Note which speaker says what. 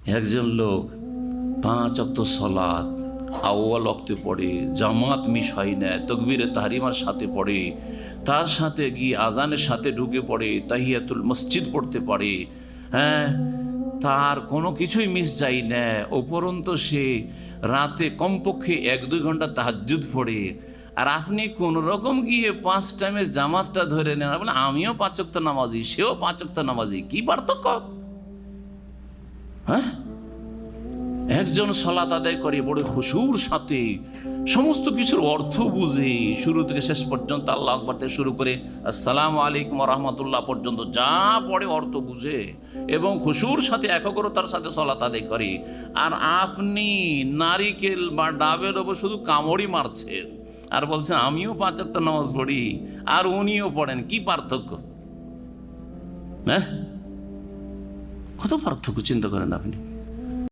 Speaker 1: একজন লোক 5 ওয়াক্ত সালাত আউয়াল ওয়াক্তে পড়ে, জামাত মিস হয় না, তাকবীরে তাহরিমার সাথে পড়ে, তার সাথে গিয়ে আজানের সাথে ঢুকে পড়ে, তাহিয়াতুল মসজিদ পড়তে পারে, হ্যাঁ, তার কোনো কিছুই মিস যায় না। উপরন্তু সে রাতে কমপক্ষে 1-2 ঘন্টা তাহাজ্জুদ পড়ে, আর আপনি কোন রকম গিয়ে 5 টাইমের জামাতটা ধরে নেন, বলে আমিও 5 ওয়াক্ত নামাজি, সেও 5 ওয়াক্ত নামাজি, কি পার্থক্য? হ্যাঁ, একজন সালাত আদায় করে বড় খুশুর সাথে, সমস্ত কিছুর অর্থ বুঝে, শুরু থেকে শেষ পর্যন্ত আল্লাহু আকবার থেকে শুরু করে আসসালামু আলাইকুম ওয়া রাহমাতুল্লাহ পর্যন্ত যা পড়ে অর্থ বুঝে এবং খুশুর সাথে একাগ্রতার সাথে সালাত আদায় করে। আর আপনি নারিকেল বা ডাবের ওপর শুধু কামড়ি মারছেন আর বলছেন আমিও 5 ওয়াক্ত নামাজ পড়ি আর উনিও পড়েন, কি পার্থক্য? হ্যাঁ, কত পার্থক্য চিন্তা করেন আপনি।